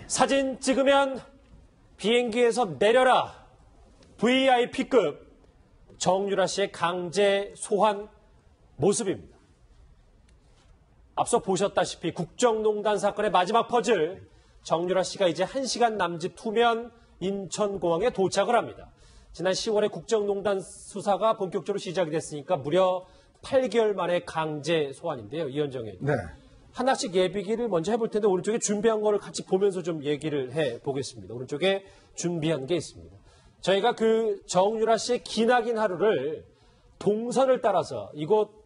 사진 찍으면 비행기에서 내려라. VIP급 정유라 씨의 강제 소환 모습입니다. 앞서 보셨다시피 국정농단 사건의 마지막 퍼즐, 정유라 씨가 이제 1시간 남짓 후면 인천공항에 도착을 합니다. 지난 10월에 국정농단 수사가 본격적으로 시작이 됐으니까 무려 8개월 만에 강제 소환인데요. 이현정 의원님. 네. 하나씩 예비기를 먼저 해볼 텐데 오른쪽에 준비한 거를 같이 보면서 좀 얘기를 해보겠습니다. 오른쪽에 준비한 게 있습니다. 저희가 그 정유라 씨의 기나긴 하루를 동선을 따라서 이곳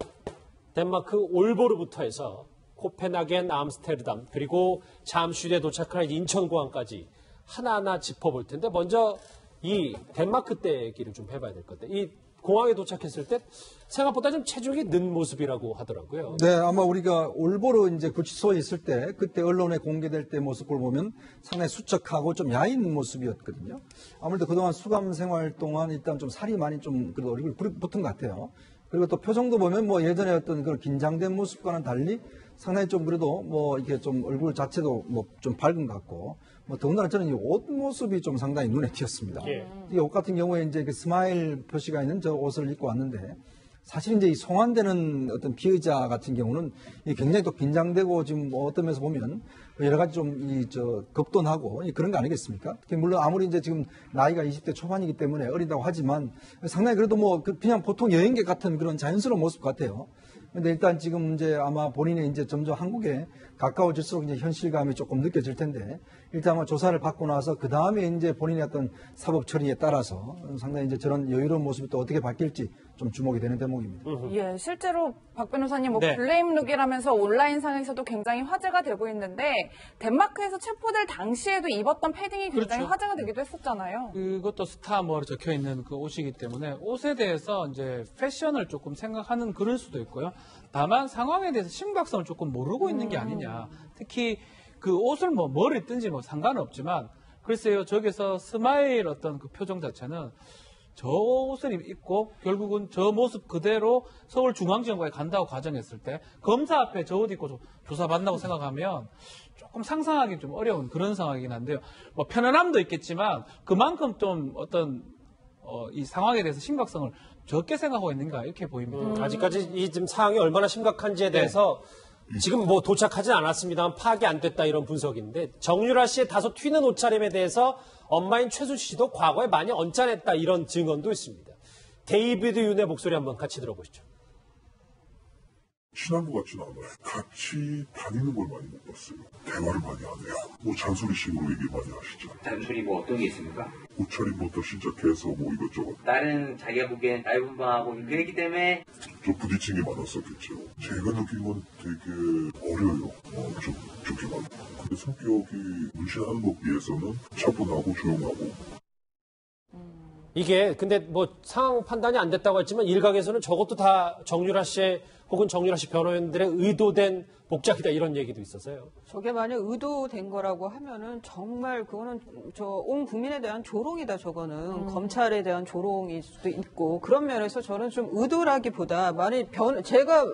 덴마크 올보르부터 해서 코펜하겐, 암스테르담 그리고 잠실에 도착하는 인천공항까지 하나하나 짚어볼 텐데 먼저 이 덴마크 때 얘기를 좀 해봐야 될 건데 이 공항에 도착했을 때 생각보다 좀 체중이 는 모습이라고 하더라고요. 네, 아마 우리가 올보르 이제 구치소에 있을 때 그때 언론에 공개될 때 모습을 보면 상당히 수척하고 좀 야인 모습이었거든요. 아무래도 그동안 수감 생활 동안 일단 좀 살이 많이 좀 그래도 얼굴 붙은 것 같아요. 그리고 또 표정도 보면 뭐 예전에 어떤 그런 긴장된 모습과는 달리 상당히 좀 그래도 뭐 이렇게 좀 얼굴 자체도 뭐 좀 밝은 것 같고 뭐 더군다나 저는 이 옷 모습이 좀 상당히 눈에 띄었습니다. 이 옷 같은 경우에 이제 그 스마일 표시가 있는 저 옷을 입고 왔는데 사실 이제 이 송환되는 어떤 피의자 같은 경우는 굉장히 또 긴장되고 지금 뭐 어떤 면에서 보면 여러 가지 좀 급돈하고 그런 거 아니겠습니까? 물론 아무리 이제 지금 나이가 20대 초반이기 때문에 어리다고 하지만 상당히 그래도 뭐 그냥 보통 여행객 같은 그런 자연스러운 모습 같아요. 근데 일단 지금 이제 아마 본인이 이제 점점 한국에 가까워질수록 이제 현실감이 조금 느껴질 텐데 일단 아마 조사를 받고 나서 그 다음에 이제 본인의 어떤 사법 처리에 따라서 상당히 이제 저런 여유로운 모습이 또 어떻게 바뀔지 좀 주목이 되는 대목입니다. 예, 실제로 박 변호사님 네. 블레임룩이라면서 온라인상에서도 굉장히 화제가 되고 있는데 덴마크에서 체포될 당시에도 입었던 패딩이 굉장히 화제가 되기도 했었잖아요. 그것도 스타머로 적혀 있는 그 옷이기 때문에 옷에 대해서 이제 패션을 조금 생각하는 그럴 수도 있고요. 다만 상황에 대해서 심각성을 조금 모르고 있는 게 아니냐. 특히 그 옷을 뭘 입든지 뭐 상관은 없지만 글쎄요, 저기서 스마일 어떤 그 표정 자체는 저 옷을 입고 결국은 저 모습 그대로 서울중앙지검까지 간다고 가정했을 때 검사 앞에 저 옷 입고 조사받는다고 생각하면 조금 상상하기 좀 어려운 그런 상황이긴 한데요. 뭐 편안함도 있겠지만 그만큼 좀 어떤 이 상황에 대해서 심각성을 적게 생각하고 있는가 이렇게 보입니다. 아직까지 이 지금 상황이 얼마나 심각한지에 대해서 지금 뭐 도착하진 않았습니다만 파악이 안 됐다 이런 분석인데 정유라 씨의 다소 튀는 옷차림에 대해서 엄마인 최수지 씨도 과거에 많이 언짢았다 이런 증언도 있습니다. 데이비드 윤의 목소리 한번 같이 들어보시죠. 친한 것 같지는 않아요. 같이 다니는 걸 많이 못 봤어요. 대화를 많이 안 해요. 뭐 잔소리식으로 얘기 많이 하시죠. 잔소리 뭐 어떤 게 있습니까? 옷차림부터 시작해서 뭐 이것저것. 다른 자기가 보기엔 짧은방하고 그랬기 때문에 저 부딪힌 게 많았었겠죠. 제가 느낀 건 되게 어려요. 좀 좋게 많고. 근데 성격이 문신하는 것 비해서는 차분하고 조용하고. 이게 근데 뭐 상황 판단이 안 됐다고 했지만 일각에서는 저것도 다 정유라 씨의 혹은 정유라 씨 변호인들의 의도된 복장이다 이런 얘기도 있어서요. 저게 만약 의도된 거라고 하면은 정말 그거는 온 국민에 대한 조롱이다. 저거는 검찰에 대한 조롱일 수도 있고 그런 면에서 저는 좀 의도라기보다 만약 제가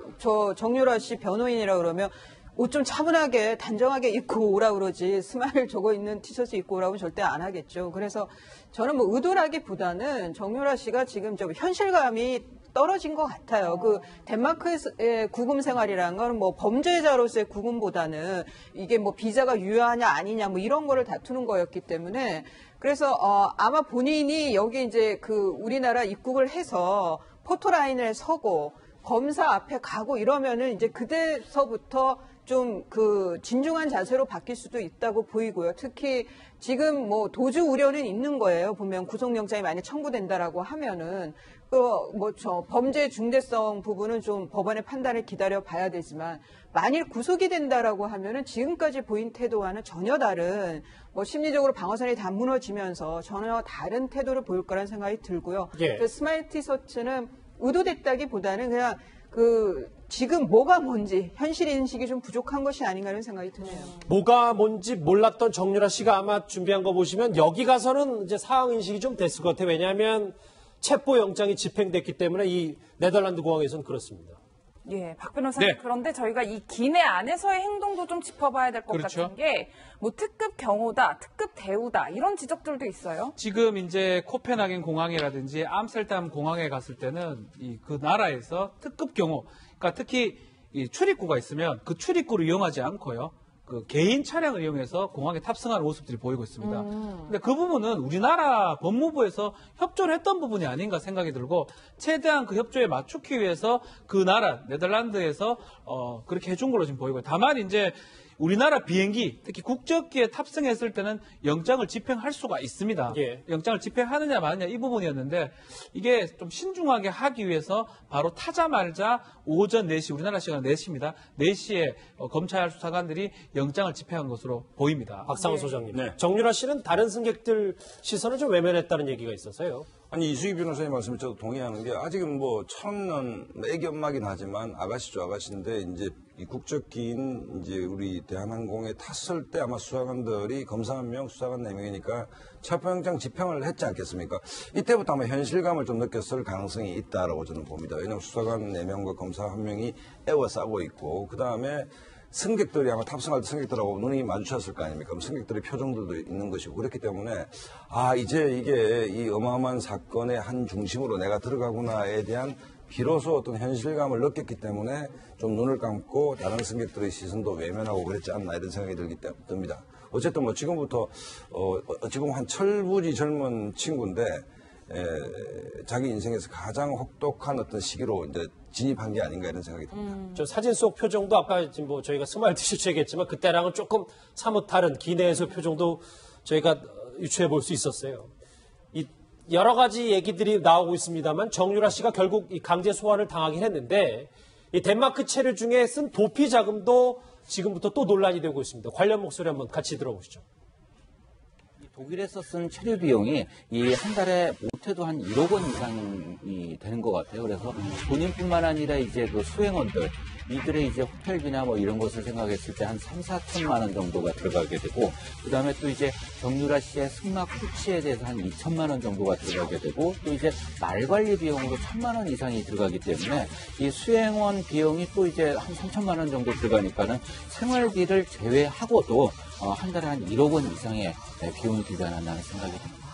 정유라 씨 변호인이라 그러면 옷 좀 차분하게 단정하게 입고 오라 그러지 스마일 저거 있는 티셔츠 입고 오라고 절대 안 하겠죠. 그래서 저는 뭐 의도라기보다는 정유라 씨가 지금 좀 현실감이 떨어진 것 같아요. 그 덴마크의 구금 생활이라는 건 뭐 범죄자로서의 구금보다는 이게 뭐 비자가 유효하냐 아니냐 뭐 이런 거를 다투는 거였기 때문에 그래서 아마 본인이 여기 이제 그 우리나라 입국을 해서 포토라인에 서고 검사 앞에 가고 이러면은 이제 그때서부터 좀 그 진중한 자세로 바뀔 수도 있다고 보이고요. 특히 지금 뭐 도주 우려는 있는 거예요. 보면 구속영장이 많이 청구된다라고 하면은 범죄 중대성 부분은 좀 법원의 판단을 기다려 봐야 되지만 만일 구속이 된다라고 하면은 지금까지 보인 태도와는 전혀 다른 뭐 심리적으로 방어선이 다 무너지면서 전혀 다른 태도를 보일 거라는 생각이 들고요. 예. 스마일 티셔츠는 의도됐다기보다는 그냥 지금 뭐가 뭔지 현실 인식이 좀 부족한 것이 아닌가 하는 생각이 드네요. 뭐가 뭔지 몰랐던 정유라 씨가 아마 준비한 거 보시면 여기 가서는 이제 상황 인식이 좀 됐을 것 같아요. 왜냐하면 체포 영장이 집행됐기 때문에 이 네덜란드 공항에서는 그렇습니다. 예, 박 변호사님. 네. 그런데 저희가 이 기내 안에서의 행동도 좀 짚어봐야 될 것 그렇죠. 같은 게, 뭐 특급 경호다, 특급 대우다 이런 지적들도 있어요. 지금 이제 코펜하겐 공항이라든지 암스테르담 공항에 갔을 때는 그 나라에서 특급 경호, 그러니까 특히 이 출입구가 있으면 그 출입구를 이용하지 않고요. 그 개인 차량을 이용해서 공항에 탑승하는 모습들이 보이고 있습니다. 근데 그 부분은 우리나라 법무부에서 협조를 했던 부분이 아닌가 생각이 들고 최대한 그 협조에 맞추기 위해서 그 나라 네덜란드에서 그렇게 해준 걸로 지금 보이고요. 다만 이제 우리나라 비행기, 특히 국적기에 탑승했을 때는 영장을 집행할 수가 있습니다. 예. 영장을 집행하느냐 마느냐 이 부분이었는데 이게 좀 신중하게 하기 위해서 바로 타자마자 오전 4시, 우리나라 시간 4시입니다. 4시에 검찰 수사관들이 영장을 집행한 것으로 보입니다. 박상훈 소장님. 네. 정유라 씨는 다른 승객들 시선을 좀 외면했다는 얘기가 있어서요. 아니 이수기 변호사님 말씀에 저도 동의하는 게 아직은 뭐 천년 애기 엄마긴 하지만 아가씨죠 아가씨인데 이제 이 국적기인 이제 우리 대한항공에 탔을 때 아마 수사관들이 검사 1명, 수사관 4명이니까 체포영장 집행을 했지 않겠습니까? 이때부터 아마 현실감을 좀 느꼈을 가능성이 있다라고 저는 봅니다. 왜냐하면 수사관 4명과 검사 1명이 에워싸고 있고 그 다음에 승객들이 아마 탑승할 때 승객들하고 눈이 마주쳤을 거 아닙니까? 그럼 승객들의 표정들도 있는 것이고 그렇기 때문에 이제 이게 이 어마어마한 사건의 한 중심으로 내가 들어가구나에 대한 비로소 어떤 현실감을 느꼈기 때문에 좀 눈을 감고 다른 승객들의 시선도 외면하고 그랬지 않나 이런 생각이 듭니다. 어쨌든 뭐 지금부터 지금 한 철부지 젊은 친구인데 자기 인생에서 가장 혹독한 어떤 시기로 이제 진입한 게 아닌가 이런 생각이 듭니다. 저 사진 속 표정도 아까 지금 뭐 저희가 스마일티슈 얘기했지만 그때랑은 조금 사뭇 다른 기내에서 표정도 저희가 유추해 볼 수 있었어요. 이 여러 가지 얘기들이 나오고 있습니다만 정유라 씨가 결국 이 강제 소환을 당하긴 했는데 이 덴마크 체류 중에 쓴 도피 자금도 지금부터 또 논란이 되고 있습니다. 관련 목소리 한번 같이 들어보시죠. 독일에서 쓴 체류 비용이 이 한 달에 못해도 한 1억 원 이상이 되는 것 같아요. 그래서 본인뿐만 아니라 이제 그 수행원들, 이들의 이제 호텔비나 뭐 이런 것을 생각했을 때 한 3, 4천만 원 정도가 들어가게 되고, 그 다음에 또 이제 정유라 씨의 승마 코치에 대해서 한 2천만 원 정도가 들어가게 되고, 또 이제 말 관리 비용으로 1,000만 원 이상이 들어가기 때문에 이 수행원 비용이 또 이제 한 3천만 원 정도 들어가니까는 생활비를 제외하고도 한 달에 한 1억 원 이상의 비용이 들지 않았나 생각이 듭니다.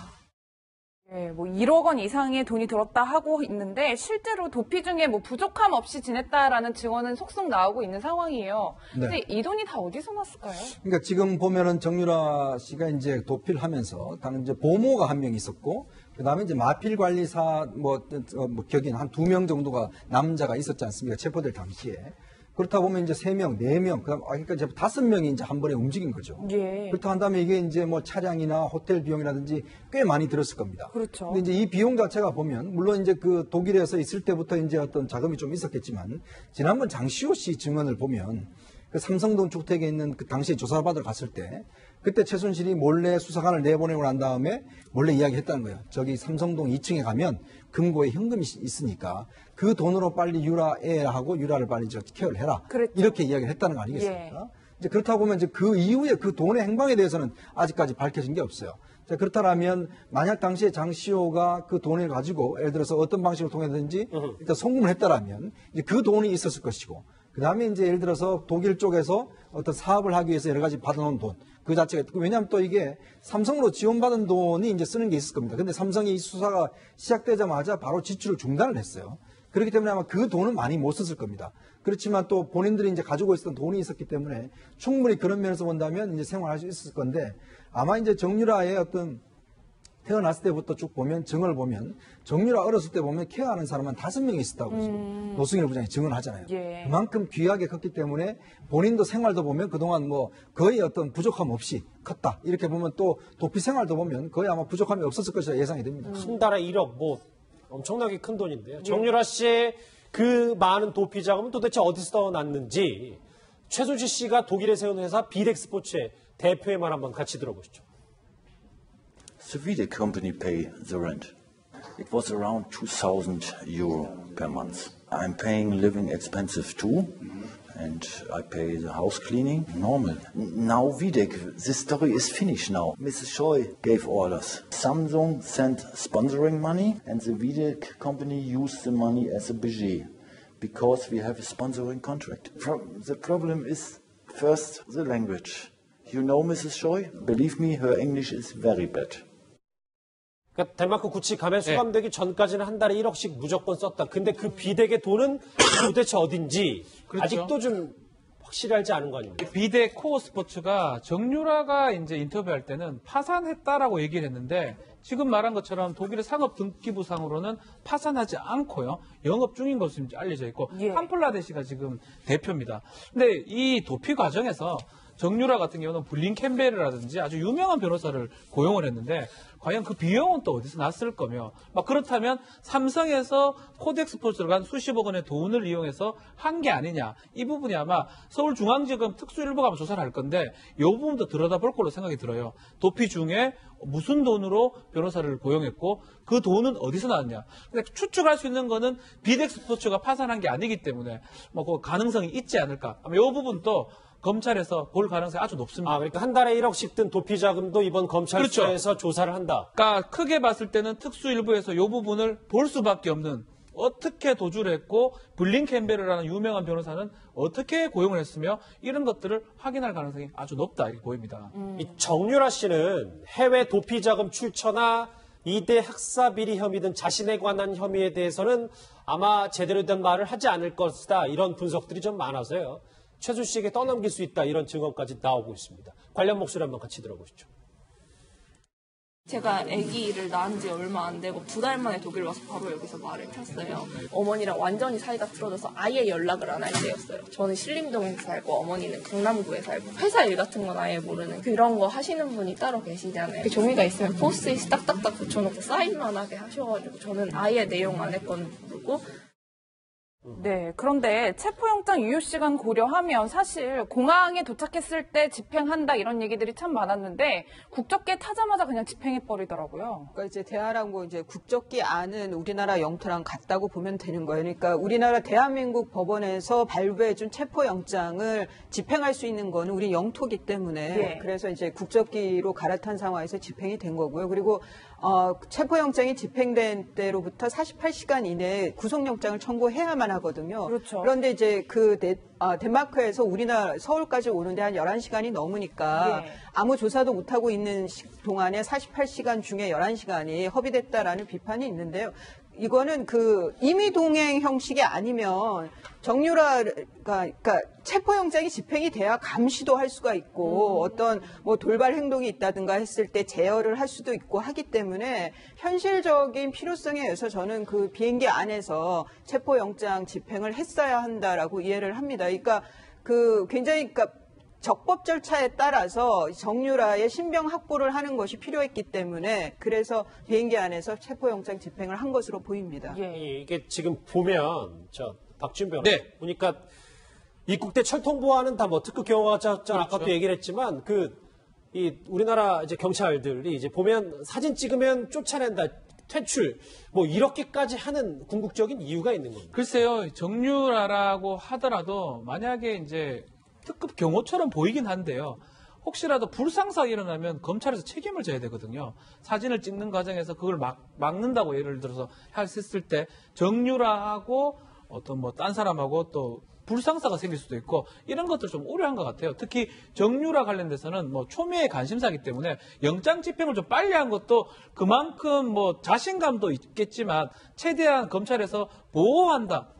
네, 뭐 1억 원 이상의 돈이 들었다 하고 있는데 실제로 도피 중에 뭐 부족함 없이 지냈다라는 증언은 속속 나오고 있는 상황이에요. 근데 이 돈이 다 어디서 났을까요? 그러니까 지금 보면은 정유라 씨가 이제 도피를 하면서 당 이제 보모가 한 명 있었고 그다음에 이제 마필 관리사 격인 한 2명 정도가 남자가 있었지 않습니까? 체포될 당시에. 그렇다 보면 이제 3명, 4명, 그러니까 이제 5명이 이제 한 번에 움직인 거죠. 예. 그렇다 한다면 이게 이제 뭐 차량이나 호텔 비용이라든지 꽤 많이 들었을 겁니다. 그렇죠. 근데 이제 이 비용 자체가 보면 물론 이제 그 독일에서 있을 때부터 이제 어떤 자금이 좀 있었겠지만 지난번 장시호 씨 증언을 보면 그 삼성동 주택에 있는 그 당시에 조사받으러 갔을 때 그때 최순실이 몰래 수사관을 내보내고 난 다음에 몰래 이야기했다는 거예요. 저기 삼성동 2층에 가면 금고에 현금이 있으니까 그 돈으로 빨리 유라하고 유라를 빨리 케어를 해라. 그랬죠. 이렇게 이야기를 했다는 거 아니겠습니까? 예. 이제 그렇다고 보면 이제 그 이후에 그 돈의 행방에 대해서는 아직까지 밝혀진 게 없어요. 자, 그렇다면 만약 당시에 장시호가 그 돈을 가지고 예를 들어서 어떤 방식을 통해서든지 일단 송금을 했다라면 이제 그 돈이 있었을 것이고 그 다음에 이제 예를 들어서 독일 쪽에서 어떤 사업을 하기 위해서 여러 가지 받아놓은 돈 그 자체가 왜냐하면 또 이게 삼성으로 지원받은 돈이 이제 쓰는 게 있을 겁니다. 근데 삼성이 이 수사가 시작되자마자 바로 지출을 중단을 했어요. 그렇기 때문에 아마 그 돈은 많이 못 썼을 겁니다. 그렇지만 또 본인들이 이제 가지고 있었던 돈이 있었기 때문에 충분히 그런 면에서 본다면 이제 생활할 수 있을 건데 아마 이제 정유라의 어떤 태어났을 때부터 쭉 보면 증언을 보면 정유라 어렸을 때 보면 케어하는 사람은 5명이 있었다고 노승일 부장이 증언하잖아요. 예. 그만큼 귀하게 컸기 때문에 본인도 생활도 보면 그동안 뭐 거의 어떤 부족함 없이 컸다. 이렇게 보면 또 도피 생활도 보면 거의 아마 부족함이 없었을 것이라 예상이 됩니다. 한 달에 1억 뭐 엄청나게 큰 돈인데요. 정유라 씨의 그 많은 도피 자금은 도대체 어디서 났는지 최순실 씨가 독일에 세운 회사 비덱스포츠의 대표의 말 한번 같이 들어보시죠. The Videc company pay the rent. It was around 2,000 euro per month. I'm paying living expensive too, and I pay the house cleaning. Normal. Now Videc, this story is finished now. Mrs. Choi gave orders. Samsung sent sponsoring money, and the Videc company used the money as a budget. because we have a sponsoring contract. The problem is first the language. You know Mrs. Choi? Believe me, her English is very bad. 그러니까 덴마크 구치 가면 수감되기 전까지는 한 달에 1억씩 무조건 썼다. 근데 그 비덱의 돈은 도대체 어딘지 그렇죠. 아직도 좀 확실하지 않은 거 아닙니까? 비덱 코어 스포츠가 정유라가 이제 인터뷰할 때는 파산했다라고 얘기를 했는데 지금 말한 것처럼 독일의 상업 등기부상으로는 파산하지 않고요. 영업 중인 것으로 알려져 있고 함플라데시가 지금 대표입니다. 근데 이 도피 과정에서 정유라 같은 경우는 블링 캠베르라든지 아주 유명한 변호사를 고용을 했는데 과연 그 비용은 또 어디서 났을 거며 막 그렇다면 삼성에서 코덱 스포츠를 간 수십억 원의 돈을 이용해서 한 게 아니냐 이 부분이 아마 서울중앙지검 특수일부가 아마 조사를 할 건데 이 부분도 들여다볼 걸로 생각이 들어요. 도피 중에 무슨 돈으로 변호사를 고용했고 그 돈은 어디서 나왔냐. 근데 추측할 수 있는 거는 비덱 스포츠가 파산한 게 아니기 때문에 뭐 그 가능성이 있지 않을까. 아마 이 부분도 검찰에서 볼 가능성이 아주 높습니다. 그러니까 한 달에 1억씩 든 도피 자금도 이번 검찰서에서 그렇죠. 조사를 한다. 그러니까 크게 봤을 때는 특수일부에서 이 부분을 볼 수밖에 없는 어떻게 도주를 했고 블링 캠베르라는 유명한 변호사는 어떻게 고용을 했으며 이런 것들을 확인할 가능성이 아주 높다 이렇게 보입니다. 이 정유라 씨는 해외 도피 자금 출처나 2대 학사 비리 혐의 등 자신에 관한 혐의에 대해서는 아마 제대로 된 말을 하지 않을 것이다. 이런 분석들이 좀 많아서요. 최순 씨에게 떠넘길 수 있다 이런 증언까지 나오고 있습니다. 관련 목소리 한번 같이 들어보시죠. 제가 아기를 낳은 지 얼마 안 되고 2달 만에 독일 와서 바로 여기서 말을 폈어요. 어머니랑 완전히 사이가 틀어져서 아예 연락을 안 할 때였어요. 저는 신림동에 살고 어머니는 강남구에 살고 회사 일 같은 건 아예 모르는 그런 거 하시는 분이 따로 계시잖아요. 그 종이가 있으면 포스트잇 딱딱딱 붙여놓고 사인만 하게 하셔가지고 저는 아예 내용 안 했건 모르고 네, 그런데 체포영장 유효 시간 고려하면 사실 공항에 도착했을 때 집행한다 이런 얘기들이 참 많았는데 국적기에 타자마자 그냥 집행해버리더라고요. 그러니까 이제 대한항공 이제 국적기 안은 우리나라 영토랑 같다고 보면 되는 거예요. 그러니까 우리나라 대한민국 법원에서 발부해준 체포영장을 집행할 수 있는 거는 우리 영토기 때문에 그래서 이제 국적기로 갈아탄 상황에서 집행이 된 거고요. 그리고 체포영장이 집행된 때로부터 48시간 이내에 구속영장을 청구해야만 하거든요. 그렇죠. 그런데 이제 덴마크에서 우리나라 서울까지 오는데 한 11시간이 넘으니까 아무 조사도 못하고 있는 동안에 48시간 중에 11시간이 허비됐다라는 비판이 있는데요. 이거는 임의 동행 형식이 아니면 그러니까 체포영장이 집행이 돼야 감시도 할 수가 있고 어떤 뭐 돌발 행동이 있다든가 했을 때 제어를 할 수도 있고 하기 때문에 현실적인 필요성에 의해서 저는 그 비행기 안에서 체포영장 집행을 했어야 한다라고 이해를 합니다. 그러니까 굉장히 적법 절차에 따라서 정유라의 신병 확보를 하는 것이 필요했기 때문에 그래서 비행기 안에서 체포영장 집행을 한 것으로 보입니다. 이게 지금 보면 박준 변호사 보니까 입국대 철통보안은 다 뭐 특급 경호관장 아까도 얘기를 했지만 우리나라 이제 경찰들이 이제 보면 사진 찍으면 쫓아낸다. 퇴출, 뭐 이렇게까지 하는 궁극적인 이유가 있는 겁니다. 글쎄요, 정유라라고 하더라도 만약에 이제 특급 경호처럼 보이긴 한데요. 혹시라도 불상사가 일어나면 검찰에서 책임을 져야 되거든요. 사진을 찍는 과정에서 그걸 막는다고 예를 들어서 했을 때 정유라하고 어떤 딴 사람하고 또 불상사가 생길 수도 있고 이런 것들 좀 우려한 것 같아요. 특히 정유라 관련돼서는 초미의 관심사이기 때문에 영장 집행을 좀 빨리 한 것도 그만큼 자신감도 있겠지만 최대한 검찰에서 보호한다,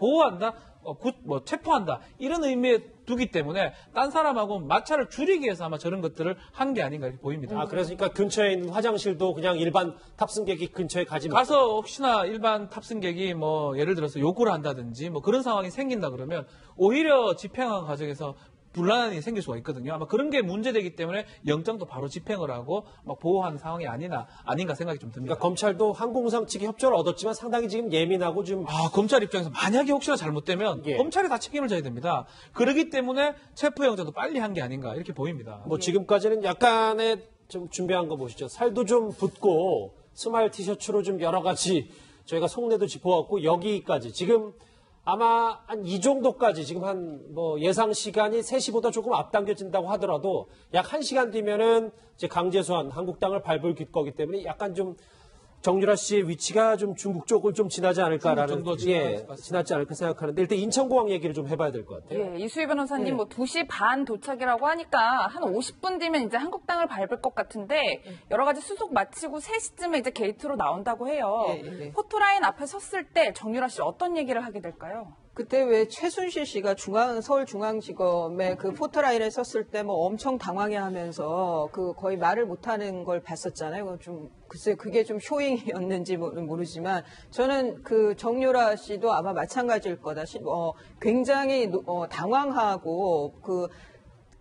체포한다 이런 의미에 두기 때문에 딴 사람하고 마찰을 줄이기 위해서 아마 저런 것들을 한 게 아닌가 이렇게 보입니다. 그래서 근처에 있는 화장실도 그냥 일반 탑승객이 근처에 가서 혹시나 일반 탑승객이 예를 들어서 요구를 한다든지 그런 상황이 생긴다 그러면 오히려 집행하는 과정에서 분란이 생길 수가 있거든요. 아마 그런 게 문제되기 때문에 영장도 바로 집행을 하고 보호하는 상황이 아닌가 생각이 좀 듭니다. 그러니까 검찰도 항공상 측의 협조를 얻었지만 상당히 지금 예민하고 좀 검찰 입장에서 만약에 혹시나 잘못되면 검찰이 다 책임을 져야 됩니다. 그렇기 때문에 체포영장도 빨리 한 게 아닌가 이렇게 보입니다. 지금까지는 약간의 좀 준비한 거 보시죠. 살도 좀 붓고 스마일 티셔츠로 좀 여러 가지 저희가 속내도 짚어왔고 여기까지 지금 아마 한 이 정도까지 지금 예상 시간이 3시보다 조금 앞당겨진다고 하더라도 약 1시간 뒤면은 이제 강제소환 한국당을 밟을 거기 때문에 약간 좀 정유라 씨의 위치가 좀 중국 쪽을 좀 지나지 않을까라는 중국 정도 지나지 않을까 생각하는데 일단 인천공항 얘기를 좀 해봐야 될 것 같아요. 예, 이수희 변호사님 뭐 2시 반 도착이라고 하니까 한 50분 뒤면 이제 한국 땅을 밟을 것 같은데 여러 가지 수속 마치고 3시쯤에 이제 게이트로 나온다고 해요. 포토라인 앞에 섰을 때 정유라 씨 어떤 얘기를 하게 될까요? 그때 왜 최순실 씨가 서울중앙지검에 그 포토라인에 섰을 때 뭐 엄청 당황해하면서 그 거의 말을 못하는 걸 봤었잖아요. 좀 글쎄 그게 좀 쇼잉이었는지 모르지만 저는 그 정유라 씨도 아마 마찬가지일 거다. 굉장히 당황하고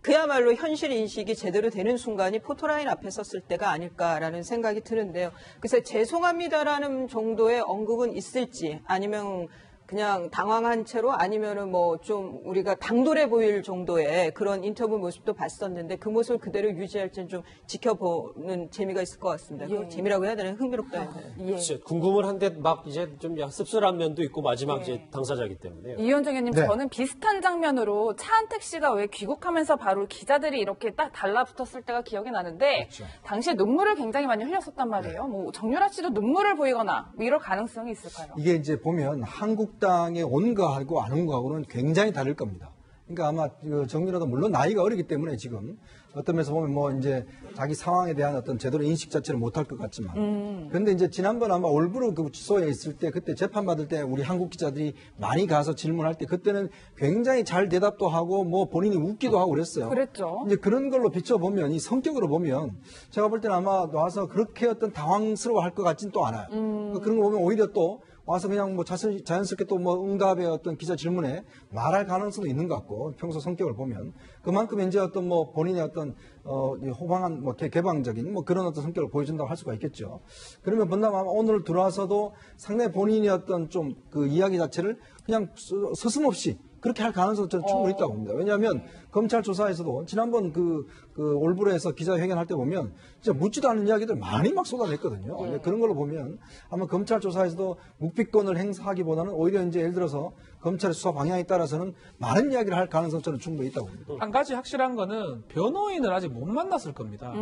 그야말로 현실 인식이 제대로 되는 순간이 포토라인 앞에 섰을 때가 아닐까라는 생각이 드는데요. 그래서 죄송합니다라는 정도의 언급은 있을지 아니면 그냥 당황한 채로 아니면은 뭐 좀 우리가 당돌해 보일 정도의 그런 인터뷰 모습도 봤었는데 그 모습을 그대로 유지할지는 좀 지켜보는 재미가 있을 것 같습니다. 예. 재미라고 해야 되나요? 흥미롭다. 예. 궁금은 한데 막 이제 좀 씁쓸한 면도 있고 마지막 이제 당사자이기 때문에. 이현정 의원님 네. 저는 비슷한 장면으로 차한택 씨가 왜 귀국하면서 바로 기자들이 이렇게 딱 달라붙었을 때가 기억이 나는데 당시에 눈물을 굉장히 많이 흘렸었단 말이에요. 뭐 정유라 씨도 눈물을 보이거나 뭐 이럴 가능성이 있을까요? 이게 이제 보면 한국당에 온 거하고 안 온 거하고는 굉장히 다를 겁니다. 그러니까 아마 정유라도 물론 나이가 어리기 때문에 지금 어떤 면에서 보면 뭐 이제 자기 상황에 대한 어떤 제대로 인식 자체를 못할 것 같지만 그런데 이제 지난번 아마 올브로 그 구치소에 있을 때 그때 재판받을 때 우리 한국 기자들이 많이 가서 질문할 때 그때는 굉장히 잘 대답도 하고 뭐 본인이 웃기도 하고 그랬어요. 그랬죠. 이제 그런 걸로 비춰보면 이 성격으로 보면 제가 볼 때는 아마 와서 그렇게 어떤 당황스러워 할 것 같진 또 않아요. 그러니까 그런 거 보면 오히려 또 와서 그냥 뭐 자연스럽게 또 뭐 응답의 어떤 기자 질문에 말할 가능성도 있는 것 같고 평소 성격을 보면 그만큼 이제 어떤 뭐 본인의 어떤 호방한 뭐 개방적인 뭐 그런 어떤 성격을 보여준다고 할 수가 있겠죠. 그러면 본다면 아마 오늘 들어와서도 상당히 본인이 어떤 좀 그 이야기 자체를 그냥 서슴없이 그렇게 할 가능성도 저는 충분히 있다고 봅니다. 왜냐하면 검찰 조사에서도 지난번 그 올브로에서 기자회견할 때 보면 진짜 묻지도 않은 이야기들 많이 막 쏟아냈거든요. 그런 걸로 보면 아마 검찰 조사에서도 묵비권을 행사하기보다는 오히려 이제 예를 들어서 검찰의 수사 방향에 따라서는 많은 이야기를 할 가능성이 저는 충분히 있다고 봅니다. 한 가지 확실한 거는 변호인을 아직 못 만났을 겁니다.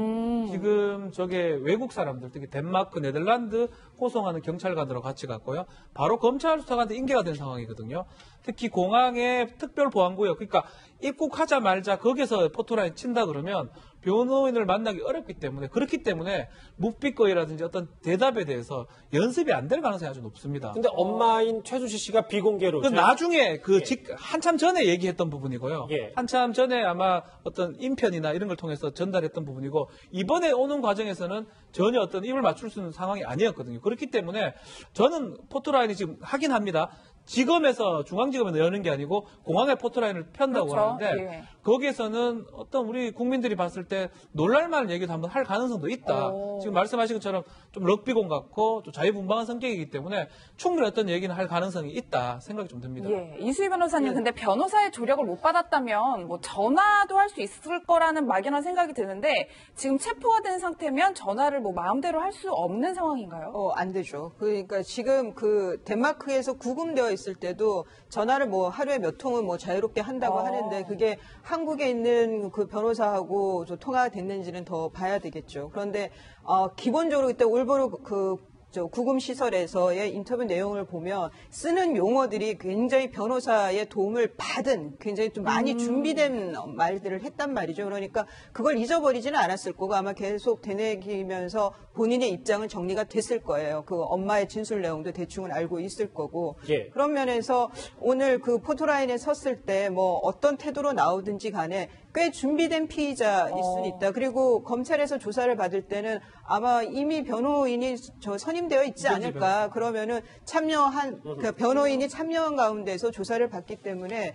지금 저게 외국 사람들, 특히 덴마크, 네덜란드 호송하는 경찰관들하고 같이 갔고요. 바로 검찰 수사관한테 인계가 된 상황이거든요. 특히 공항의 특별보안구역, 그러니까 입국하자마자 거기서 포토라인 친다 그러면 변호인을 만나기 어렵기 때문에 그렇기 때문에 묵비권이라든지 어떤 대답에 대해서 연습이 안 될 가능성이 아주 높습니다. 근데 엄마인 최순실 씨가 비공개로 나중에 한참 전에 얘기했던 부분이고요. 예. 한참 전에 아마 어떤 인편이나 이런 걸 통해서 전달했던 부분이고 이번에 오는 과정에서는 전혀 어떤 입을 맞출 수 있는 상황이 아니었거든요. 그렇기 때문에 저는 포토라인이 지금 하긴 합니다. 지검에서 중앙지검에서 여는 게 아니고 공항에 포토라인을 편다고 그렇죠. 하는데 예. 거기에서는 어떤 우리 국민들이 봤을 때 놀랄만한 얘기도 한번 할 가능성도 있다. 지금 말씀하신 것처럼 좀 럭비공 같고 또 자유분방한 성격이기 때문에 충분히 어떤 얘기는 할 가능성이 있다 생각이 좀 듭니다. 예, 이수희 변호사님, 근데 변호사의 조력을 못 받았다면 뭐 전화도 할 수 있을 거라는 막연한 생각이 드는데 지금 체포가 된 상태면 전화를 뭐 마음대로 할 수 없는 상황인가요? 안 되죠. 그러니까 지금 그 덴마크에서 구금되어 있을 때도 전화를 뭐 하루에 몇 통은 뭐 자유롭게 한다고 하는데 그게 한국에 있는 그 변호사하고 통화가 됐는지는 더 봐야 되겠죠. 그런데 기본적으로 그때 올보로 구금 시설에서의 인터뷰 내용을 보면 쓰는 용어들이 굉장히 변호사의 도움을 받은 굉장히 좀 많이 준비된 말들을 했단 말이죠. 그러니까 그걸 잊어버리지는 않았을 거고 아마 계속 되뇌기면서 본인의 입장은 정리가 됐을 거예요. 그 엄마의 진술 내용도 대충은 알고 있을 거고. 예. 그런 면에서 오늘 그 포토라인에 섰을 때 뭐 어떤 태도로 나오든지 간에 꽤 준비된 피의자일 수는 있다. 그리고 검찰에서 조사를 받을 때는 아마 이미 변호인이 선임되어 있지 않을까. 그러면은 그 변호인이 참여한 가운데서 조사를 받기 때문에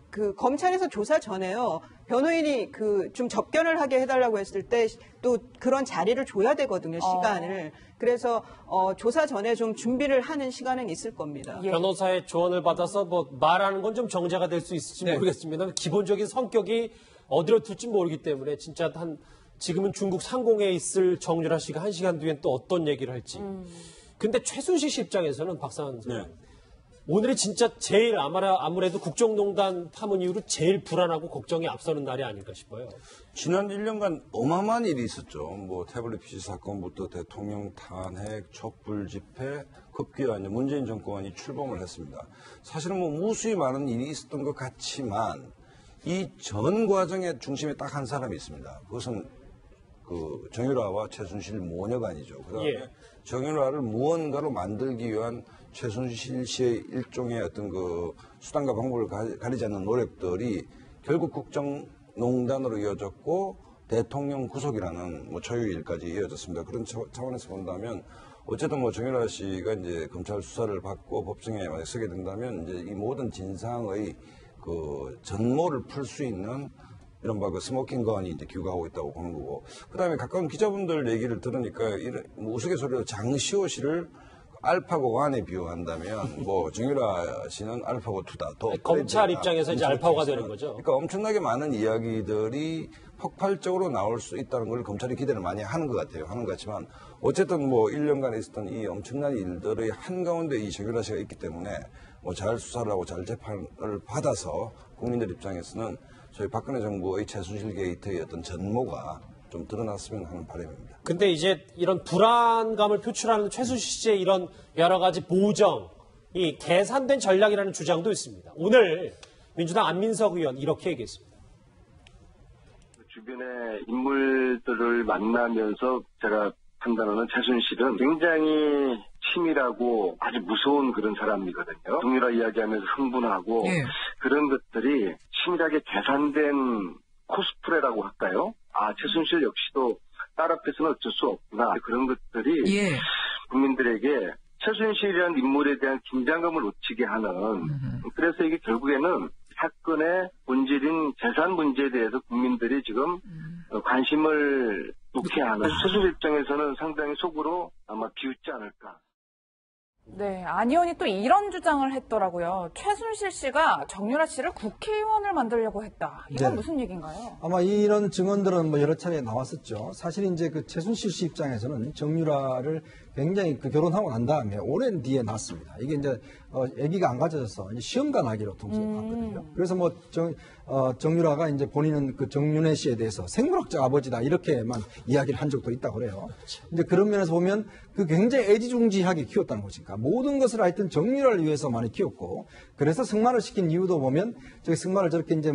그 검찰에서 조사 전에요. 변호인이 좀 접견을 하게 해달라고 했을 때 또 그런 자리를 줘야 되거든요, 시간을. 그래서 조사 전에 좀 준비를 하는 시간은 있을 겁니다. 예. 변호사의 조언을 받아서 뭐 말하는 건 좀 정제가 될 수 있을지 모르겠습니다. 기본적인 성격이 어디로 둘지 모르기 때문에 진짜 지금은 중국 상공에 있을 정유라 씨가 1시간 뒤엔 또 어떤 얘기를 할지. 근데 최순실 씨 입장에서는 박상한 선생님. 오늘이 진짜 제일 아무래도 국정농단 파문 이후로 제일 불안하고 걱정이 앞서는 날이 아닐까 싶어요. 지난 1년간 어마어마한 일이 있었죠. 뭐 태블릿 PC 사건부터 대통령 탄핵, 촛불 집회, 급기야 이제 문재인 정권이 출범을 했습니다. 사실은 뭐 무수히 많은 일이 있었던 것 같지만 이 전 과정의 중심에 딱 한 사람이 있습니다. 그것은 그 정유라와 최순실 모녀간이죠. 그다음에 예. 정유라를 무언가로 만들기 위한 최순실 씨의 일종의 어떤 그 수단과 방법을 가리지 않는 노력들이 결국 국정농단으로 이어졌고 대통령 구속이라는 뭐 초유일까지 이어졌습니다. 그런 차원에서 본다면 어쨌든 뭐 정유라 씨가 이제 검찰 수사를 받고 법정에 만약 서게 된다면 이제 이 모든 진상의 그 전모를 풀 수 있는 이런 그 스모킹 건이 이제 귀가하고 있다고 보는 거고, 그 다음에 가까운 기자분들 얘기를 들으니까 이런 뭐 우스갯소리로 장시호 씨를 알파고 1에 비유한다면 뭐 정유라 씨는 알파고 2다. 더 검찰 입장에서 이제 알파고가 되는 거죠. 그러니까 엄청나게 많은 이야기들이 폭발적으로 나올 수 있다는 걸 검찰이 기대를 많이 하는 것 같아요. 하는 것 같지만 어쨌든 뭐 1년간 있었던 이 엄청난 일들의 한가운데 이 정유라 씨가 있기 때문에 뭐 잘 수사를 하고 잘 재판을 받아서 국민들 입장에서는 저희 박근혜 정부의 최순실 게이트의 어떤 전모가 좀 드러났으면 하는 바람입니다. 근데 이제 이런 불안감을 표출하는 최순실 씨의 이런 여러 가지 보정이 계산된 전략이라는 주장도 있습니다. 오늘 민주당 안민석 의원 이렇게 얘기했습니다. 주변의 인물들을 만나면서 제가 판단하는 최순실은 굉장히 치밀하고 아주 무서운 그런 사람이거든요. 정유라 이야기하면서 흥분하고 그런 것들이 치밀하게 계산된 코스프레라고 할까요? 아, 최순실 역시도 딸 앞에서는 어쩔 수 없구나. 그런 것들이 국민들에게 최순실이라는 인물에 대한 긴장감을 놓치게 하는, 그래서 이게 결국에는 사건의 본질인 재산 문제에 대해서 국민들이 지금 관심을 놓게 하는, 최순실 입장에서는 상당히 속으로 아마 비웃지 않을까. 네, 안 의원이 또 이런 주장을 했더라고요. 최순실 씨가 정유라 씨를 국회의원을 만들려고 했다. 이건 네. 무슨 얘기인가요? 아마 이런 증언들은 뭐 여러 차례 나왔었죠. 사실 이제 그 최순실 씨 입장에서는 정유라를 굉장히 그 결혼하고 난 다음에 오랜 뒤에 낳았습니다. 이게 이제 아기가 안 가져져서 이제 시험관 아기로 동시에 낳았거든요. 그래서 뭐 정유라가 이제 본인은 그 정윤회 씨에 대해서 생물학적 아버지다 이렇게만 이야기를 한 적도 있다고 그래요. 이제 그런 면에서 보면 그 굉장히 애지중지하게 키웠다는 것이니까 모든 것을 하여튼 정유라를 위해서 많이 키웠고, 그래서 승마를 시킨 이유도 보면 저기 승마를 저렇게 이제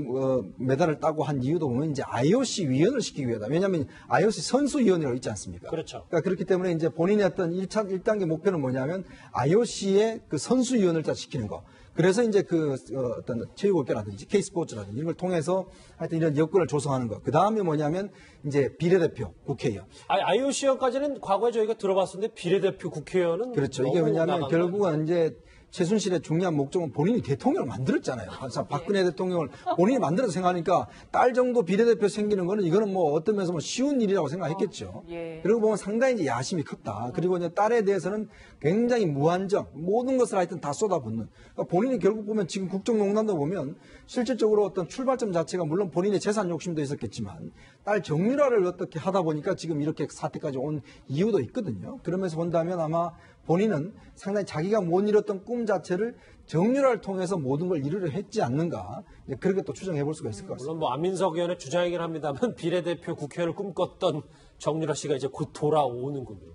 메달을 따고 한 이유도 보면 이제 IOC 위원을 시키기 위하다. 왜냐하면 IOC 선수위원이라고 있지 않습니까? 그렇죠. 그러니까 그렇기 때문에 이제 본인의 어떤 1단계 목표는 뭐냐면 IOC의 그 선수위원을 다 시키는 거. 그래서 이제 그 어떤 체육업계라든지 K스포츠라든지 이런 걸 통해서 하여튼 이런 여건을 조성하는 거. 그 다음에 뭐냐면 이제 비례대표 국회의원. IOC연까지는 과거에 저희가 들어봤었는데 비례대표 국회의원은 그렇죠. 이게 왜냐하면 결국은 이제 최순실의 중요한 목적은 본인이 대통령을 만들었잖아요. 그래서 박근혜 대통령을 본인이 만들어서 생각하니까 딸 정도 비례대표 생기는 거는 이거는 뭐 어떤 면에서 뭐 쉬운 일이라고 생각했겠죠. 그리고 보면 상당히 이제 야심이 컸다. 그리고 이제 딸에 대해서는 굉장히 무한정 모든 것을 하여튼 다 쏟아붓는. 그러니까 본인이 결국 보면 지금 국정농단도 보면 실질적으로 어떤 출발점 자체가 물론 본인의 재산 욕심도 있었겠지만 딸 정유라를 어떻게 하다 보니까 지금 이렇게 사태까지 온 이유도 있거든요. 그러면서 본다면 아마 본인은 상당히 자기가 못 이뤘던 꿈 자체를 정유라를 통해서 모든 걸 이루려 했지 않는가, 그렇게 또 추정해 볼 수가 있을 것 같습니다. 물론 뭐 안민석 의원의 주장이긴 합니다만 비례대표 국회의원을 꿈꿨던 정유라 씨가 이제 곧 돌아오는군요.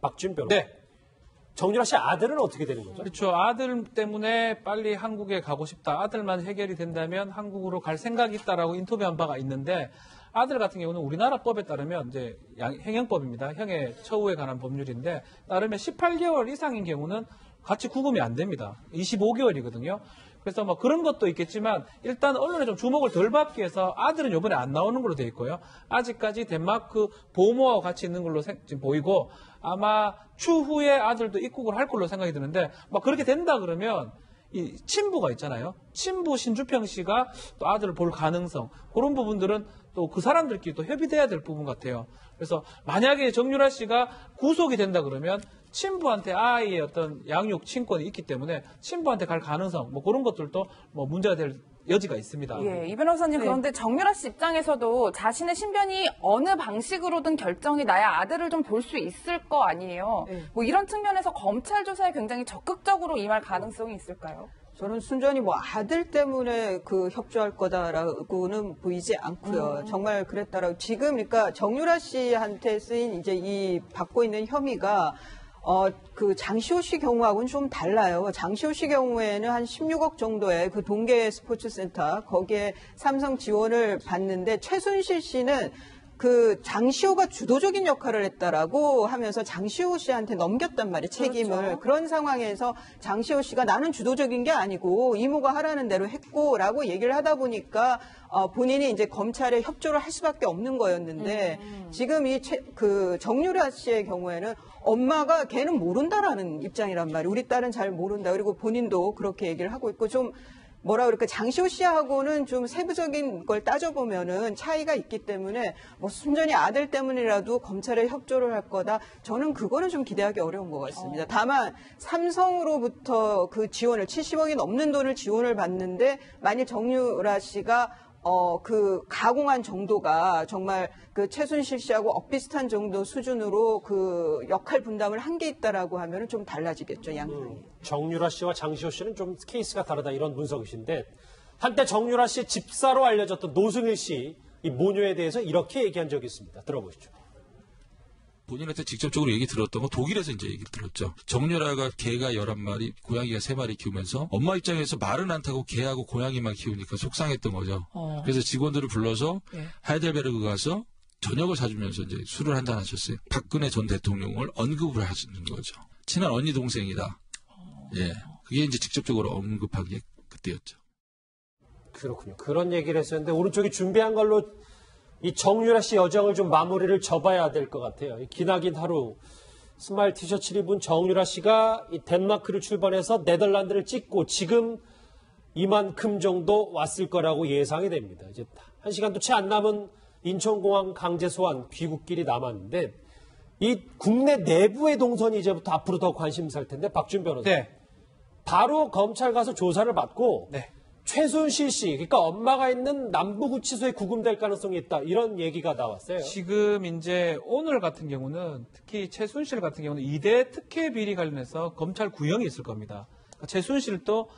박준 변호사. 네. 정유라 씨 아들은 어떻게 되는 거죠? 그렇죠. 아들 때문에 빨리 한국에 가고 싶다. 아들만 해결이 된다면 한국으로 갈 생각이 있다라고 인터뷰한 바가 있는데, 아들 같은 경우는 우리나라 법에 따르면 이제 행영법입니다. 형의 처우에 관한 법률인데 따르면 18개월 이상인 경우는 같이 구금이 안 됩니다. 25개월이거든요. 그래서 뭐 그런 것도 있겠지만 일단 언론에 좀 주목을 덜 받기 위해서 아들은 이번에 안 나오는 걸로 되어 있고요. 아직까지 덴마크 보모와 같이 있는 걸로 지금 보이고, 아마 추후에 아들도 입국을 할 걸로 생각이 드는데, 막 그렇게 된다 그러면 이 친부가 있잖아요. 친부 신주평 씨가 또 아들을 볼 가능성, 그런 부분들은 또 그 사람들끼리 또 협의돼야 될 부분 같아요. 그래서 만약에 정유라 씨가 구속이 된다 그러면 친부한테 아이의 어떤 양육 친권이 있기 때문에 친부한테 갈 가능성, 뭐 그런 것들도 뭐 문제가 될 여지가 있습니다. 예, 이 변호사님 그런데 정유라 씨 입장에서도 자신의 신변이 어느 방식으로든 결정이 나야 아들을 좀 볼 수 있을 거 아니에요. 뭐 이런 측면에서 검찰 조사에 굉장히 적극적으로 임할 가능성이 있을까요? 저는 순전히 뭐 아들 때문에 그 협조할 거다라고는 보이지 않고요. 정말 그랬다라고. 지금 그러니까 정유라 씨한테 쓰인 이제 이 받고 있는 혐의가 그 장시호 씨 경우하고는 좀 달라요. 장시호 씨 경우에는 한 16억 정도의 그 동계 스포츠센터 거기에 삼성 지원을 받는데 최순실 씨는 그 장시호가 주도적인 역할을 했다라고 하면서 장시호 씨한테 넘겼단 말이에요, 책임을. 그렇죠. 그런 상황에서 장시호 씨가 나는 주도적인 게 아니고 이모가 하라는 대로 했고라고 얘기를 하다 보니까 본인이 이제 검찰에 협조를 할 수밖에 없는 거였는데 지금 그 정유라 씨의 경우에는 엄마가 걔는 모른다라는 입장이란 말이에요. 우리 딸은 잘 모른다. 그리고 본인도 그렇게 얘기를 하고 있고 좀 뭐라 그럴까 장시호 씨하고는 좀 세부적인 걸 따져보면은 차이가 있기 때문에 뭐 순전히 아들 때문이라도 검찰에 협조를 할 거다. 저는 그거는 좀 기대하기 어려운 것 같습니다. 다만 삼성으로부터 그 지원을 70억이 넘는 돈을 지원을 받는데 만일 정유라 씨가 그 가공한 정도가 정말 그 최순실 씨하고 엇비슷한 정도 수준으로 그 역할 분담을 한 게 있다라고 하면은 좀 달라지겠죠, 양상이. 정유라 씨와 장시호 씨는 좀 케이스가 다르다 이런 분석이신데 한때 정유라 씨의 집사로 알려졌던 노승일 씨 이 모녀에 대해서 이렇게 얘기한 적이 있습니다. 들어보시죠. 본인한테 직접적으로 얘기 들었던 건 독일에서 이제 얘기를 들었죠. 정유라가 개가 11마리, 고양이가 3마리 키우면서 엄마 입장에서 말은 안 타고 개하고 고양이만 키우니까 속상했던 거죠. 그래서 직원들을 불러서 하이델베르그 가서 저녁을 사주면서 이제 술을 한잔 하셨어요. 박근혜 전 대통령을 언급을 하시는 거죠. 친한 언니 동생이다. 예. 그게 이제 직접적으로 언급한 게 그때였죠. 그렇군요. 그런 얘기를 했었는데 오른쪽에 준비한 걸로 이 정유라 씨 여정을 좀 마무리를 접어야 될 것 같아요. 이 기나긴 하루 스마일 티셔츠를 입은 정유라 씨가 이 덴마크를 출발해서 네덜란드를 찍고 지금 이만큼 정도 왔을 거라고 예상이 됩니다. 이제 1시간도 채 안 남은 인천공항 강제 소환 귀국길이 남았는데 이 국내 내부의 동선이 이제부터 앞으로 더 관심사일 텐데 박준 변호사. 네. 바로 검찰 가서 조사를 받고 네. 최순실 씨, 그러니까 엄마가 있는 남부구치소에 구금될 가능성이 있다. 이런 얘기가 나왔어요. 지금 이제 오늘 같은 경우는 특히 최순실 같은 경우는 2대 특혜 비리 관련해서 검찰 구형이 있을 겁니다. 그러니까 최순실도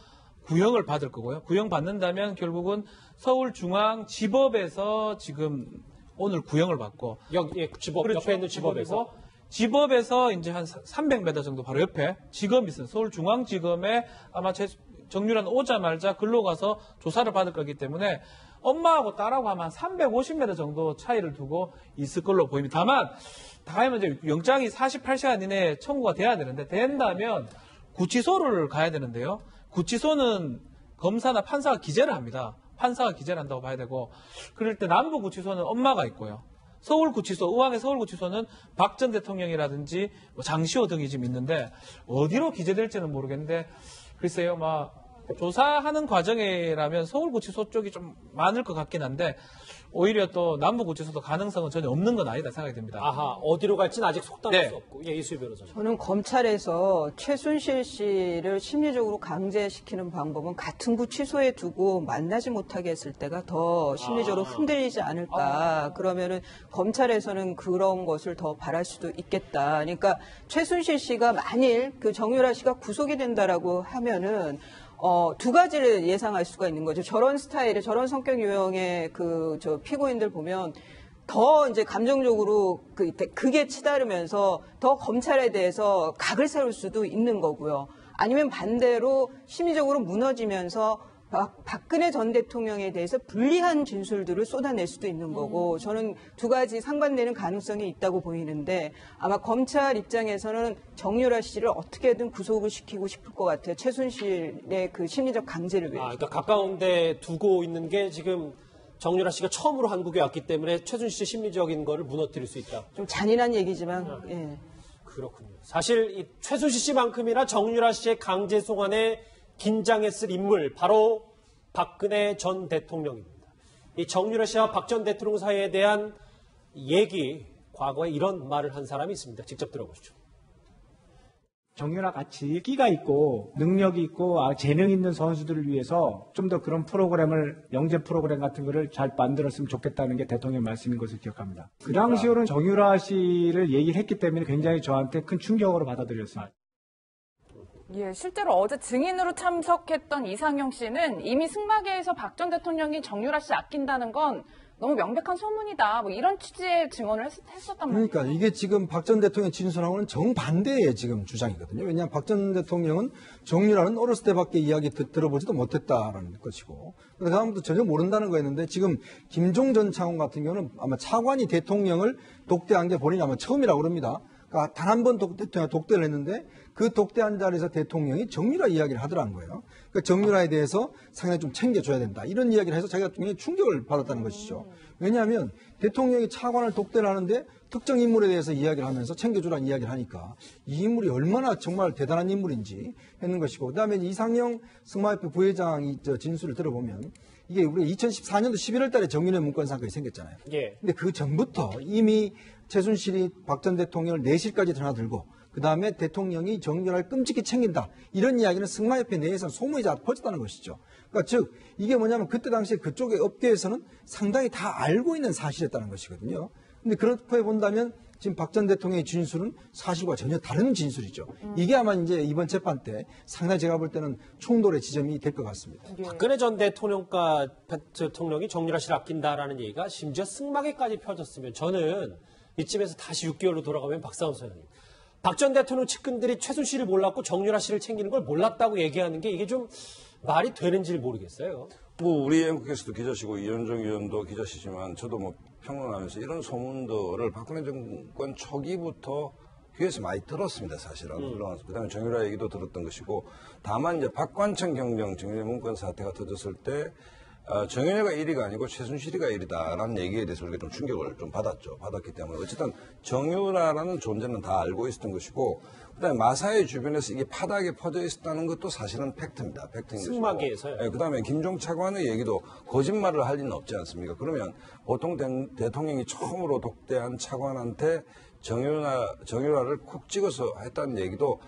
구형을 받을 거고요. 구형 받는다면 결국은 서울중앙지법에서 지금 오늘 구형을 받고 지법, 그렇죠. 옆에 있는 지법에서 지법에서 이제 한 300m 정도 바로 옆에 지검이 있어요. 서울중앙지검에 아마 정유라는 오자마자 글로 가서 조사를 받을 거기 때문에 엄마하고 딸하고 하면 한 350m 정도 차이를 두고 있을 걸로 보입니다. 다만 이제 영장이 48시간 이내에 청구가 돼야 되는데 된다면 구치소를 가야 되는데요. 구치소는 검사나 판사가 기재를 합니다. 판사가 기재를 한다고 봐야 되고 그럴 때 남부구치소는 엄마가 있고요. 서울구치소, 의왕의 서울구치소는 박 전 대통령이라든지 장시호 등이 지금 있는데 어디로 기재될지는 모르겠는데 글쎄요, 조사하는 과정이라면 서울구치소 쪽이 좀 많을 것 같긴 한데 오히려 또 남부구치소도 가능성은 전혀 없는 건 아니다 생각이 듭니다. 아하, 어디로 갈지는 아직 속단할 네. 수 없고. 예, 이수희 변호사님. 저는 검찰에서 최순실 씨를 심리적으로 강제시키는 방법은 같은 구치소에 두고 만나지 못하게 했을 때가 더 심리적으로 흔들리지 않을까. 그러면은 검찰에서는 그런 것을 더 바랄 수도 있겠다. 그러니까 최순실 씨가 만일 그 정유라 씨가 구속이 된다라고 하면은 두 가지를 예상할 수가 있는 거죠. 저런 스타일의, 저런 성격 유형의 저 피고인들 보면 더 이제 감정적으로 그게 치달으면서 더 검찰에 대해서 각을 세울 수도 있는 거고요. 아니면 반대로 심리적으로 무너지면서 박근혜 전 대통령에 대해서 불리한 진술들을 쏟아낼 수도 있는 거고 저는 두 가지 상반되는 가능성이 있다고 보이는데 아마 검찰 입장에서는 정유라 씨를 어떻게든 구속을 시키고 싶을 것 같아요. 최순실의 그 심리적 강제를 위해서. 그러니까 가까운 데 두고 있는 게 지금 정유라 씨가 처음으로 한국에 왔기 때문에 최순실 씨 심리적인 거를 무너뜨릴 수 있다. 좀 잔인한 얘기지만 예. 그렇군요. 사실 이 최순실 씨만큼이나 정유라 씨의 강제 송환에 긴장했을 인물 바로 박근혜 전 대통령입니다. 이 정유라 씨와 박 전 대통령 사이에 대한 얘기, 과거에 이런 말을 한 사람이 있습니다. 직접 들어보시죠. 정유라 같이 끼가 있고 능력이 있고 재능 있는 선수들을 위해서 좀 더 그런 프로그램을 영재 프로그램 같은 거를 잘 만들었으면 좋겠다는 게 대통령 말씀인 것을 기억합니다. 그 당시로는 정유라 씨를 얘기를 했기 때문에 굉장히 저한테 큰 충격으로 받아들였습니다. 예, 실제로 어제 증인으로 참석했던 이상영 씨는 이미 승마계에서 박 전 대통령이 정유라 씨 아낀다는 건 너무 명백한 소문이다. 뭐 이런 취지의 증언을 했었단 말이에요. 그러니까 이게 지금 박 전 대통령 진술하고는 정반대의 지금 주장이거든요. 왜냐하면 박 전 대통령은 정유라는 어렸을 때밖에 이야기 들어보지도 못했다라는 것이고, 그 다음부터 전혀 모른다는 거였는데, 지금 김종 전 차관 같은 경우는 아마 차관이 대통령을 독대한 게 본인이 아마 처음이라고 그럽니다. 그러니까 단 한 번 대통령 독대를 했는데 그 독대한 자리에서 대통령이 정유라 이야기를 하더라는 거예요. 그러니까 정유라에 대해서 상당히 좀 챙겨줘야 된다. 이런 이야기를 해서 자기가 굉장히 충격을 받았다는 것이죠. 왜냐하면 대통령이 차관을 독대를 하는데 특정 인물에 대해서 이야기를 하면서 챙겨주라는 이야기를 하니까 이 인물이 얼마나 정말 대단한 인물인지 했는 것이고, 그다음에 이상영 승마협회 부회장이 진술을 들어보면 이게 우리가 2014년도 11월 달에 정윤회 문건 사건이 생겼잖아요. 예. 근데 그 전부터 이미 최순실이 박 전 대통령을 내실까지 드나들고 그 다음에 대통령이 정유라를 끔찍히 챙긴다. 이런 이야기는 승마협회 내에서는 소문이 다 퍼졌다는 것이죠. 그러니까 즉 이게 뭐냐면 그때 당시에 그쪽의 업계에서는 상당히 다 알고 있는 사실이었다는 것이거든요. 근데 그렇게 본다면 지금 박 전 대통령의 진술은 사실과 전혀 다른 진술이죠. 이게 아마 이제 이번 재판 때 상당히 제가 볼 때는 충돌의 지점이 될 것 같습니다. 박근혜 전 대통령이 정유라 씨를 아낀다라는 얘기가 심지어 승마계까지 펴졌으면 저는 이쯤에서 다시 6개월로 돌아가면 박사원 소장님. 박 전 대통령 측근들이 최순실을 몰랐고 정유라 씨를 챙기는 걸 몰랐다고 얘기하는 게 이게 좀 말이 되는지 모르겠어요. 뭐 우리 앵커께서도 기자시고 이현정 의원도 기자시지만 저도 뭐 평론하면서 이런 소문들을 박근혜 정권 초기부터 귀에서 많이 들었습니다, 사실은. 그다음에 정유라 얘기도 들었던 것이고, 다만 이제 박관청 경정 정윤회 문건 사태가 터졌을 때 정윤회가 1위가 아니고 최순실이가 1위다라는 얘기에 대해서 우리가 좀 충격을 좀 받았기 때문에 어쨌든 정유라라는 존재는 다 알고 있었던 것이고, 그다음에 마사회 주변에서 이게 파다하게 퍼져 있었다는 것도 사실은 팩트입니다. 팩트인 것이고. 승마계에서요. 네, 그다음에 김종 차관의 얘기도 거짓말을 할 리는 없지 않습니까? 그러면 보통 대통령이 처음으로 독대한 차관한테 정유라를 콕 찍어서 했다는 얘기도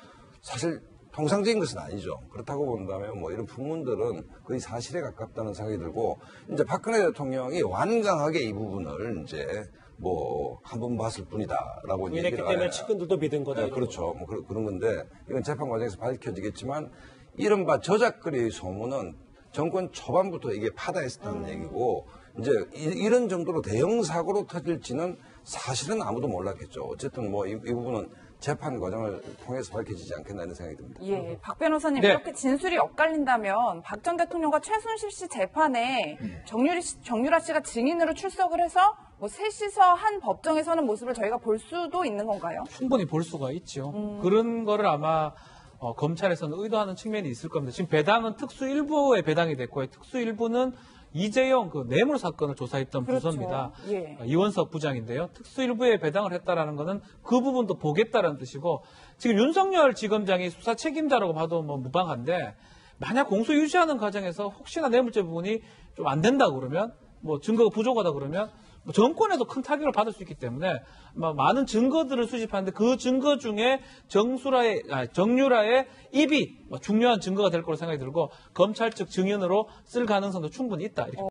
사실 통상적인 것은 아니죠. 그렇다고 본다면 뭐 이런 풍문들은 거의 사실에 가깝다는 생각이 들고, 이제 박근혜 대통령이 완강하게 이 부분을 이제 뭐 한 번 봤을 뿐이다라고 얘기했기 때문에 측근들도 믿은 거다. 네, 그렇죠. 뭐 그런 건데 이건 재판 과정에서 밝혀지겠지만 이른바 저작거리의 소문은 정권 초반부터 이게 파다했었다는 얘기고, 이제 이런 정도로 대형 사고로 터질지는 사실은 아무도 몰랐겠죠. 어쨌든 뭐 이 부분은 재판 과정을 통해서 밝혀지지 않겠나 하는 생각이 듭니다. 예, 박 변호사님, 네. 이렇게 진술이 엇갈린다면 박 전 대통령과 최순실 씨 재판에 정유라 씨가 증인으로 출석을 해서 뭐 셋이서 한 법정에 서는 모습을 저희가 볼 수도 있는 건가요? 충분히 볼 수가 있죠. 그런 거를 아마 검찰에서는 의도하는 측면이 있을 겁니다. 지금 배당은 특수 일부에 배당이 됐고요. 특수 일부는 이재용 그 뇌물 사건을 조사했던 그렇죠. 부서입니다. 예. 이원석 부장인데요. 특수일부에 배당을 했다라는 것은 그 부분도 보겠다라는 뜻이고, 지금 윤석열 지검장이 수사 책임자라고 봐도 뭐 무방한데, 만약 공소 유지하는 과정에서 혹시나 뇌물죄 부분이 좀 안 된다 그러면, 뭐 증거가 부족하다 그러면 뭐 정권에도 큰 타격을 받을 수 있기 때문에 많은 증거들을 수집하는데 그 증거 중에 정유라의 입이 중요한 증거가 될 거로 생각이 들고, 검찰 측 증인으로 쓸 가능성도 충분히 있다. 이렇게